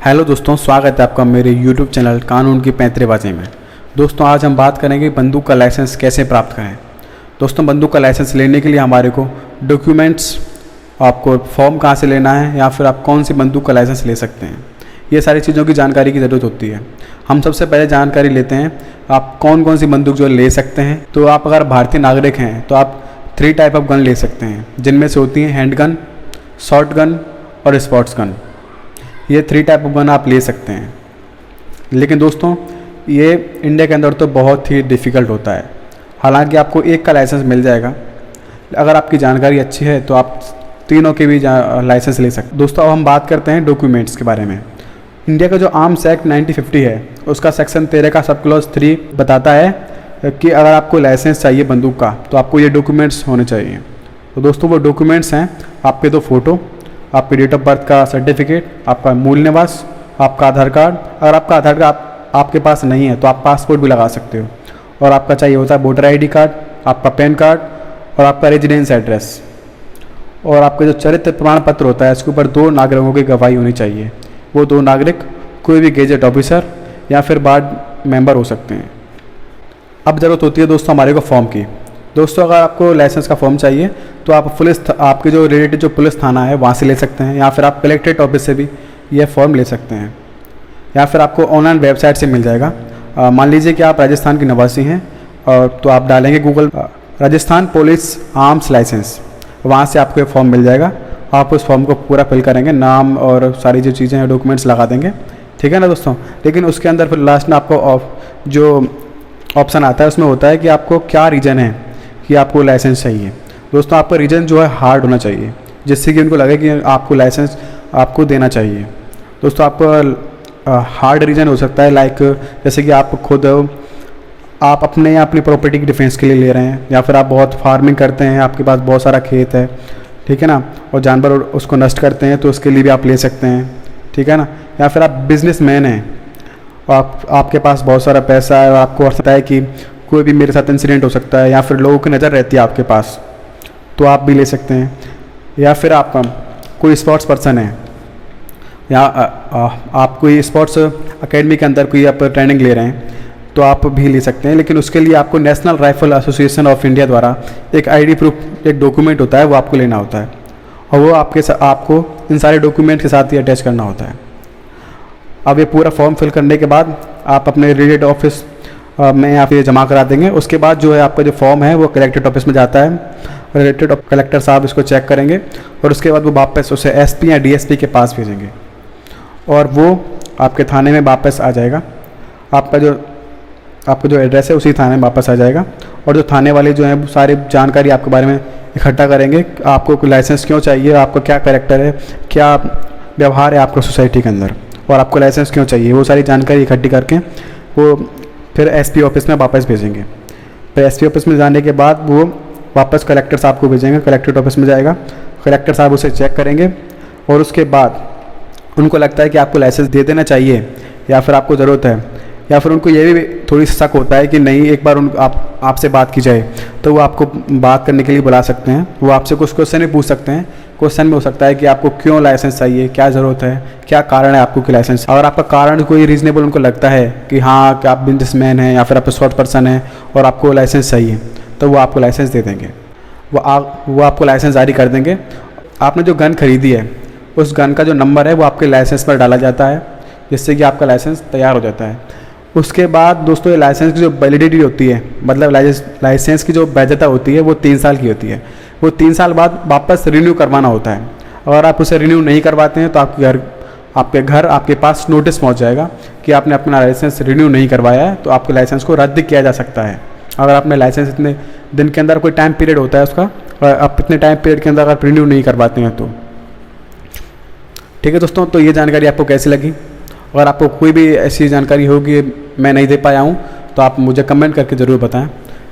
Hello दोस्तों, स्वागत है आपका मेरे YouTube चैनल कानून की पैंतरेबाजी में। दोस्तों आज हम बात करेंगे बंदूक का लाइसेंस कैसे प्राप्त करें। दोस्तों बंदूक का लाइसेंस लेने के लिए हमारे को डॉक्यूमेंट्स, आपको फॉर्म कहाँ से लेना है या फिर आप कौन सी बंदूक का लाइसेंस ले सकते हैं, ये सारी चीज़ों की जानकारी की ज़रूरत होती है। हम सबसे पहले जानकारी लेते हैं आप कौन कौन सी बंदूक जो ले सकते हैं। तो आप अगर भारतीय नागरिक हैं तो आप 3 टाइप ऑफ गन ले सकते हैं, जिनमें से होती हैं हैंड गन, शॉर्ट गन और स्पोर्ट्स गन। ये 3 टाइप ऑफ गन आप ले सकते हैं। लेकिन दोस्तों ये इंडिया के अंदर तो बहुत ही डिफ़िकल्ट होता है। हालांकि आपको एक का लाइसेंस मिल जाएगा, अगर आपकी जानकारी अच्छी है तो आप तीनों के भी लाइसेंस ले सकते हैं। दोस्तों अब हम बात करते हैं डॉक्यूमेंट्स के बारे में। इंडिया का जो आर्म्स एक्ट 1950 है उसका सेक्शन 13 का सब क्लॉज 3 बताता है कि अगर आपको लाइसेंस चाहिए बंदूक का तो आपको ये डॉक्यूमेंट्स होने चाहिए। तो दोस्तों वो डॉक्यूमेंट्स हैं आपके 2 फ़ोटो, आपके डेट ऑफ बर्थ का सर्टिफिकेट, आपका मूल निवास, आपका आधार कार्ड। अगर आपका आधार कार्ड आपके पास नहीं है तो आप पासपोर्ट भी लगा सकते हो। और आपका चाहिए होता है वोटर आईडी कार्ड, आपका पैन कार्ड और आपका रेजिडेंस एड्रेस। और आपका जो चरित्र प्रमाण पत्र होता है इसके ऊपर 2 नागरिकों की गवाही होनी चाहिए। वो 2 नागरिक कोई भी गेजेट ऑफिसर या फिर वार्ड मेंबर हो सकते हैं। अब ज़रूरत होती है दोस्तों हमारे को फॉर्म की। दोस्तों अगर आपको लाइसेंस का फॉर्म चाहिए तो आप आपके जो रिलेटेड जो पुलिस थाना है वहाँ से ले सकते हैं, या फिर आप कलेक्ट्रेट ऑफिस से भी ये फॉर्म ले सकते हैं, या फिर आपको ऑनलाइन वेबसाइट से मिल जाएगा। मान लीजिए कि आप राजस्थान के निवासी हैं और तो आप डालेंगे Google Rajasthan police arms licence, वहाँ से आपको ये फॉर्म मिल जाएगा। आप उस फॉर्म को पूरा फिल करेंगे, नाम और सारी जो चीज़ें हैं डॉक्यूमेंट्स लगा देंगे, ठीक है ना दोस्तों। लेकिन उसके अंदर फिर लास्ट में आपको जो ऑप्शन आता है उसमें होता है कि आपको क्या रीज़न है कि आपको लाइसेंस चाहिए। दोस्तों आपका रीज़न जो है हार्ड होना चाहिए, जिससे कि उनको लगे कि आपको लाइसेंस आपको देना चाहिए। दोस्तों आपका हार्ड रीज़न हो सकता है लाइक जैसे कि आप खुद आप अपने या अपनी प्रॉपर्टी की डिफेंस के लिए ले रहे हैं, या फिर आप बहुत फार्मिंग करते हैं, आपके पास बहुत सारा खेत है, ठीक है ना, और जानवर उसको नष्ट करते हैं तो उसके लिए भी आप ले सकते हैं, ठीक है ना। या फिर आप बिजनेसमैन हैं और आपके पास बहुत सारा पैसा है और आपको लगता है कि कोई भी मेरे साथ इंसिडेंट हो सकता है, या फिर लोगों की नज़र रहती है आपके पास, तो आप भी ले सकते हैं। या फिर आप कोई स्पोर्ट्स पर्सन है या आप कोई स्पोर्ट्स एकेडमी के अंदर कोई आप ट्रेनिंग ले रहे हैं तो आप भी ले सकते हैं। लेकिन उसके लिए आपको national rifle association of India द्वारा एक आईडी प्रूफ, एक डॉक्यूमेंट होता है, वो आपको लेना होता है और वो आपको इन सारे डॉक्यूमेंट के साथ ही अटैच करना होता है। अब ये पूरा फॉर्म फिल करने के बाद आप अपने रिलेटेड ऑफिस में यहाँ पे जमा करा देंगे। उसके बाद जो है आपका जो फॉर्म है वो कलेक्ट्रेट ऑफिस में जाता है, रिलेटेड कलेक्टर साहब इसको चेक करेंगे और उसके बाद वो वापस उसे एसपी या डीएसपी के पास भेजेंगे और वो आपके थाने में वापस आ जाएगा। आपका जो एड्रेस है उसी थाने में वापस आ जाएगा और जो थाने वाले जो हैं वो सारी जानकारी आपके बारे में इकट्ठा करेंगे। आपको लाइसेंस क्यों चाहिए, आपका क्या कैरेक्टर है, क्या व्यवहार है आपका सोसाइटी के अंदर, और आपको लाइसेंस क्यों चाहिए, वो सारी जानकारी इकट्ठी करके वो फिर एसपी ऑफिस में वापस भेजेंगे। फिर एसपी ऑफिस में जाने के बाद वो वापस कलेक्टर साहब को भेजेंगे, कलेक्ट्रेट ऑफिस में जाएगा, कलेक्टर साहब उसे चेक करेंगे और उसके बाद उनको लगता है कि आपको लाइसेंस दे देना चाहिए या फिर आपको ज़रूरत है, या फिर उनको ये भी थोड़ी शक होता है कि नहीं एक बार आपसे बात की जाए, तो वो आपको बात करने के लिए बुला सकते हैं। वो आपसे कुछ क्वेश्चन भी पूछ सकते हैं। क्वेश्चन में हो सकता है कि आपको क्यों लाइसेंस चाहिए, क्या ज़रूरत है, क्या कारण है आपको कि लाइसेंस। अगर आपका कारण कोई रीजनेबल उनको लगता है कि हाँ कि आप बिजनेसमैन हैं या फिर आप शॉर्ट पर्सन हैं और आपको लाइसेंस चाहिए, तो वो आपको लाइसेंस दे देंगे। वो आपको लाइसेंस जारी कर देंगे। आपने जो गन खरीदी है उस गन का जो नंबर है वो आपके लाइसेंस पर डाला जाता है, जिससे कि आपका लाइसेंस तैयार हो जाता है। उसके बाद दोस्तों ये लाइसेंस की जो वैलिडिटी होती है, मतलब लाइसेंस की जो वैधता होती है वो 3 साल की होती है। वो 3 साल बाद वापस रिन्यू करवाना होता है। अगर आप उसे रिन्यू नहीं करवाते हैं तो आपके घर आपके पास नोटिस पहुंच जाएगा कि आपने अपना लाइसेंस रिन्यू नहीं करवाया है, तो आपके लाइसेंस को रद्द किया जा सकता है। अगर आपने लाइसेंस इतने दिन के अंदर, कोई टाइम पीरियड होता है उसका, और आप इतने टाइम पीरियड के अंदर अगर रिन्यू नहीं करवाते हैं तो। ठीक है दोस्तों, तो ये जानकारी आपको कैसी लगी? अगर आपको कोई भी ऐसी जानकारी होगी मैं नहीं दे पाया हूँ तो आप मुझे कमेंट करके ज़रूर बताएं।